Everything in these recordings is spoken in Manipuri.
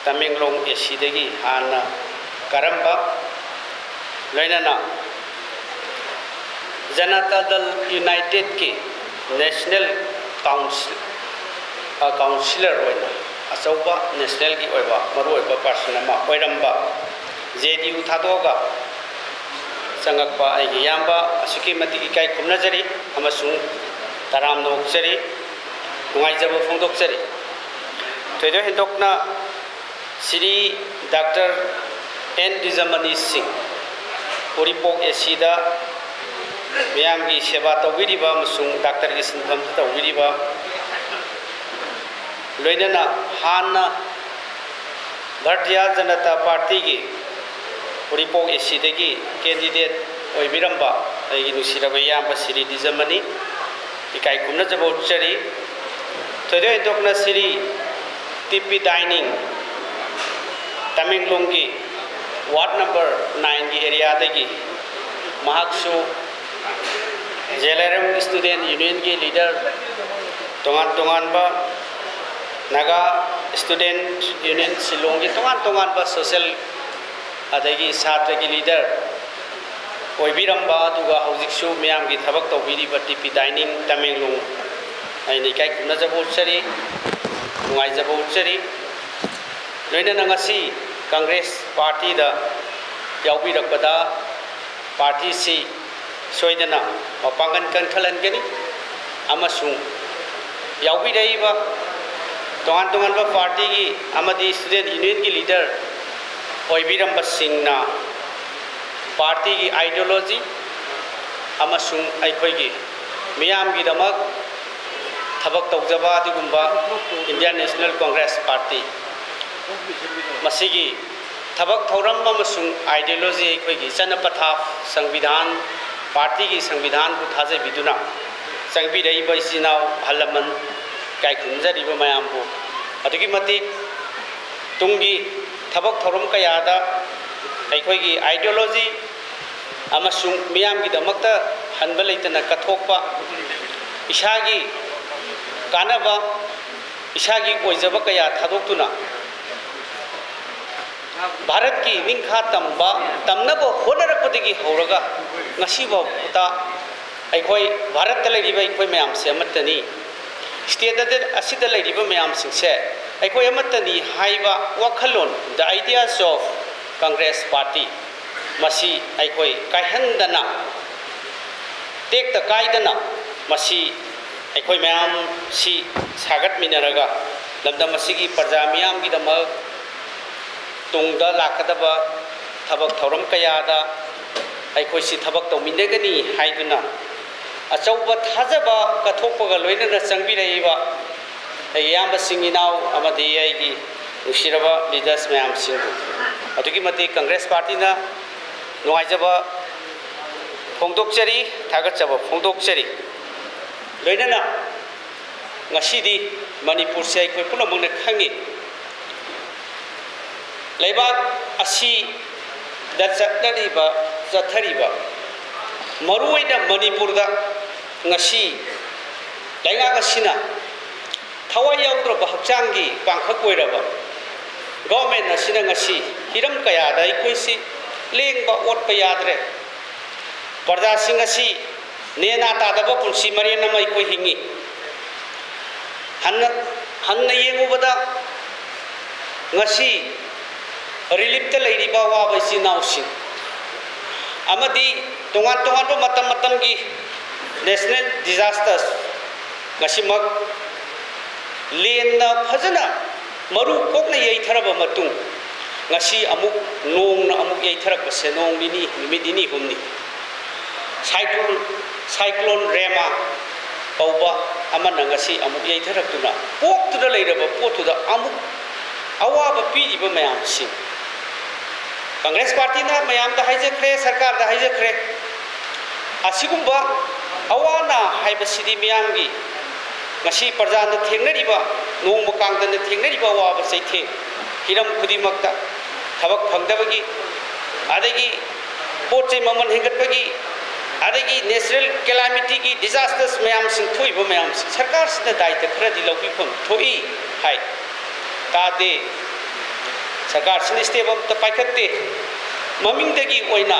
Tamenglong esidagi hana karamba loinana Janata Dal United ki National Councillor oina asauba national ki oiba maru oiba person ama oiramba JDU thadoga sangakpa ai yamba asuki mati kai khumnajari amasung taram nokjari nungaijaba phongdokjari toido hindokna Sri Dr. N. Dijamani Singh Uripok Esida Miyamgi Seba Tawiriba Musung Dr. Isintham Tawiriba Loinana Hana Bharatiya Janata Party ki Uripok Esida ki candidate Oibiramba Nusiraba Yamba Sri Dijamani Ikai Kumna Jabotchari Today Dokna Sri TP Dining Tamenglong ki Ward number 9 ki area dagi Mahaksu JLRM Student Union ki leader tongan ba Naga Student Union Silong ki tongan ba social adagi satra ki leader Oibiramba duga hojiksu miyam ki thabak tawbiri ba TP Dining Tamenglong ai ni kai kuna jabotchari nungai jabotchari loinana ngasi Congress Party da yaubirakpada party si soidana mapangan kankalan gani amasung yaubiraiba tongan ba party gi amadi student union ki leader oibiramba singna party gi ideology amasung aikoi gi miyam gi damak thabak tawjaba digumba Indian National Congress Party Masigi Thabak Thoram Amasung ideology aikoigi Chanapatha Sangvidhan Party ki Sangvidhan ku thaje biduna Sangbiraiba isinau halaman kai khunjariba mayambu adugi mati tungi Thabak Thoram kayada aikoigi ideology amasung miyamgi damakta hanba leitana kathokpa ishagi kanaba ishagi oijaba kaya thadoktuna Bharat ki ningkha tamnabo honarakpadagi horaga ngasiba uta aikoi Bharat ta leiriba aikoi mayam se amatani state da asida leiriba mayam singse aikoi amatani haiba wakhalon the ideas of Congress Party masi aikoi kaihandana tekta kaidana masi aikoi mayam si sagat minaraga lamda masigi parja miyam gi damak Tungda lakadaba thabak thoram kayada aikoi si thabak tawminegani haiduna achauba thajaba kathokpaga loinana changbiraiba ayamba singinau amadi aigi usiraba leaders mayam singu adugi mati Congress Party na nuaijaba phongdokchari thagachaba phongdokchari loinana ngasidi Manipur se aikoi punamungna khangi Leibak asi da zathariba maruida Manipur da ngasi laiga asina thawai yaudra hakchangi pangkhak oiraba government asina ngasi hiram kaya da ikoisi lengba otpa yadre parja sing asi nena tadaba punsi marina mai koi hingi hanna yengubada ngasi relief ta leiriba waba sinausin amadi tongan do matam gi national disasters ngasimak lena phajana maru kokna yeitharaba matung ngasi amuk nong na amuk yeitharak se nong dini nimidini humni cyclone Rema pauba amana ngasi amuk yeitharak tuna pok tu leiraba potu da amuk awaba piriba mayam sing Congress Party na mayam da haijakre sarkar da haijakre asigumba awana haibasidi miyamgi ngasi parjana thengnariba nong mukangda na thengnariba waba saithe hiram khudimakta thabak phangdabagi adagi pochai maman hengatpagi adagi natural calamity ki disasters mayam sing thoiba mayam sarkar sina daita khara di lawpi pham thoi hai tade सरकार सिन स्टेप अम त पाइखते ममिंग दगी ओइना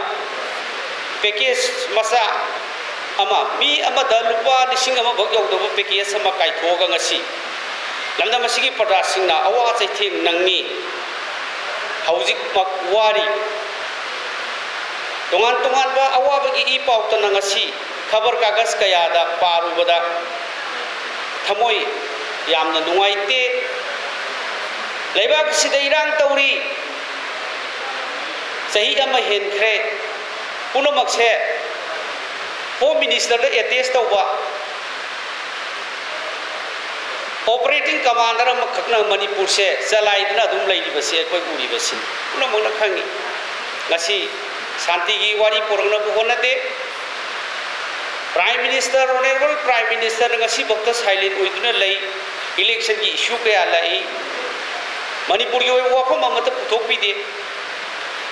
पैकेज मसा अमा मी अमदा लुपा लिसिंग अमा भग यौदब पैकेज अमा काइथोगा ngasi lamda masigi pada singna awa chaithing nangni haujik mak wari tongan tongan ba awa bagi I pau ta ngasi khabar kagas kaya da paru bada thamoi yamna nungaite leibak sida irang tauri sahi ama henkhre punamak se home minister da attest tawba operating commander am khakna manipur se chalaidna dum leili base koi uri base punamak na khangi ngasi shanti gi wari porangna buhona de prime minister honorable prime minister ngasi bakta silent oiduna lei election gi issue kaya lai manipur gi wafam amata puthok bi de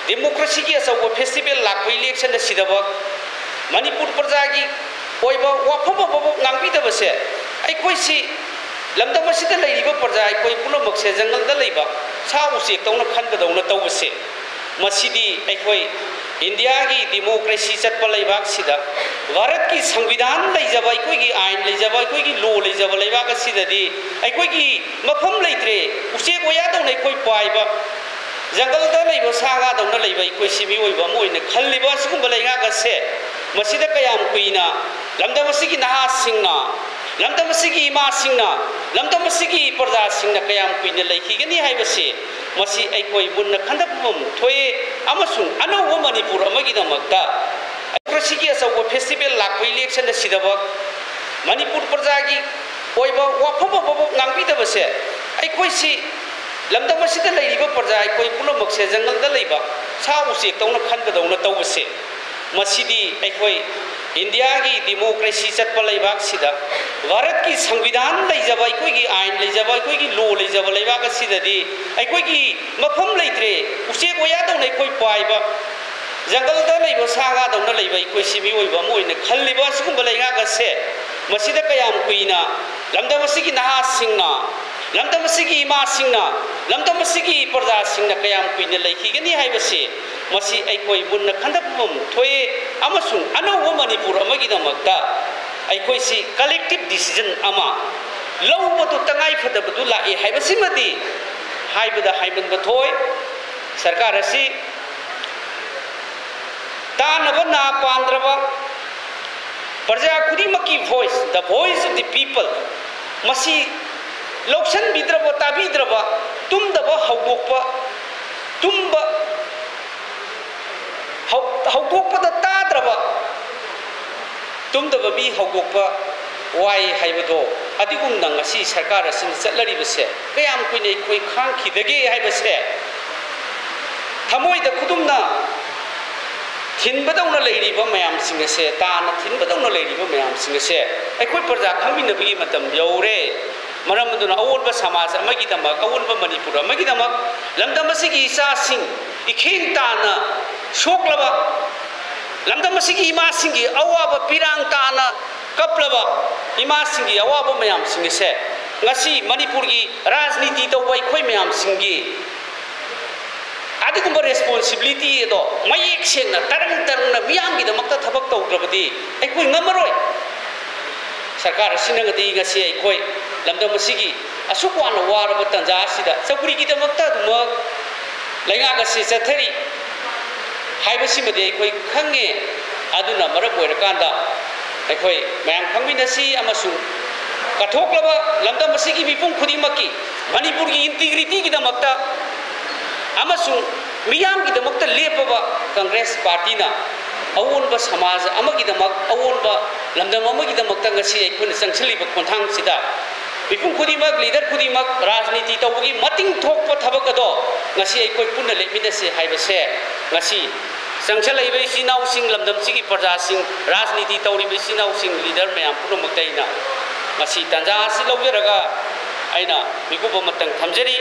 democracy ki asaw festival lakpa election da sidaba manipur praja gi oiba wafam babo ngangbi da base ai koi si lamda masida leiba praja ai koi punamak se jangal da leiba sa usek tawna khan ba dawna taw base masidi ai koi India की डेमोक्रेसी चटप लेबाक सिदा भारत की संविधान लेजब अखोई की आइन लेजब अखोई की लॉ लेजब लेबाक सिददी अखोई की मफम लेत्रे उसे गोया दौन अखोई पाइब जंगल दा लेब सागा दौन लेब अखोई सिमी ओइबा मोइने खल्लिबा सिगुम लेगाक से मसिदा कयाम कुइना लमदम सिगी नहा सिंगना लमदम सिगी इमा सिंगना लमदम सिगी प्रजा सिंगना कयाम कुइने लेखिगनी हाइबसे मसी अखोई मुन्न खंदपम थोए अमसुं अनौब मणिपुर अमगिदमक्ता कृषि की असौब फेस्टिवल लाक्प इलेक्शन सिदब मणिपुर प्रजा की ओइबा वाफम बबो ngangbidabase अखोई सि लमदम सिदा लेरिबा प्रजा अखोई पुनमक से जंगल दा लेबा सा उसेक तौना खनबदौना तौबसे मसिदी अखोई इंडिया की डेमोक्रेसी चटप लेबाक सिदा भारत की संविधान लेजब अखोई की आइन लेजब अखोई की लॉ लेजब लेबाक सिददी अखोई की मफम लेत्रे उसे गोया दौन अखोई पाइबा जंगल दा लेबा सागा दौन लेबा अखोई सिमी ओइबा मोइने खल्लिबा सिगुम लेगाक से मसिदा कयाम कुइना लमदम सिगी नहा सिंगना लमदम सिगी इमा सिंगना लमदम सिगी प्रजा सिंगना कयाम कुइने लेखिगनी हाइबसे मसी अखोई मुन्न खंदपम थोए अमसुं अनौब मणिपुर अमगिदमक्ता अखोई सि कलेक्टिव डिसीजन अमा लौबदु तंगाई फदबदु लाए हाइबसिमदि हाइबदा हाइबन थोय सरकार असि तानब ना पांद्रब प्रजा खुदिमकी voice the voice of the people मसी लौसन बिद्रब ताबिद्रब तुमदब हौदोकप तुमब हौदोकपद ताद्रब तुमदब मी हौदोकप वाई हाइबदो अदिगुमना ngasi सरकार असिन चलरिबसे कयाम कुइने कोइ खांखिदगे हाइबसे थमोइद खुदुमना थिनबदौना लेरिबा मयाम सिंगसे ताना थिनबदौना लेरिबा मयाम सिंगसे अखोइ प्रजा खंबिनबगी मतम यौरे मरम दुना अवोनबा समाज अमगिदमक अवोनबा मणिपुर अमगिदमक लमदम सिगी इसा सिंग इखेंग ताना सोकलबा लमदम सिगी इमा सिंगी अवाबा पिरांग ताना कपलबा इमा सिंगी अवाबा मयाम सिंगसे ngasi मणिपुर की राजनीति तौबा अखोइ मयाम सिंगी अदुगुम्बा रेस्पोंसिबिलिटी एदो मयेक सेंगना तरंग तरंगना मियामगिदमक्ता थबक तौद्रबदि अखोइ ngamaroy सरकार सिनगदि ngasi अखोइ लमदम सिगी असुक वाना वारबा तंजा सिदा चौकुरिगिदमक्ता दुमक लैंगागसे चथरी हाइबसिमदि अखोइ खंगे अदुना मरब ओइरकांदा अखोइ मयाम खंबिनसि अमसु कथोक्लबा लमदम सिगी मिपुम खुदिमकी मणिपुर की इंटीग्रिटी गिदमक्ता अमसु मियामगिदमक्ता लेपबा कांग्रेस पार्टी ना अवोनबा समाज अमगिदमक अवोनबा लमदम अमगिदमक्ता ngasi अखोइना चंगसलिबा खोंथांग सिदा मिपुम खुदिमक लीडर खुदिमक राजनीति तौबगी मतिंग थोकपा थबक अदो ngasi अखोइ पुन्ना लेमिनसे हाइबसे ngasi चंगसलैबा इसिनाउसिंग लमदम सिगी प्रजासिंग राजनीति तौरिबा इसिनाउसिंग लीडर मयाम पुनमक्तैना ngasi तंजा असि लौजरगा आइना मिकुबा मतंग थमजरी।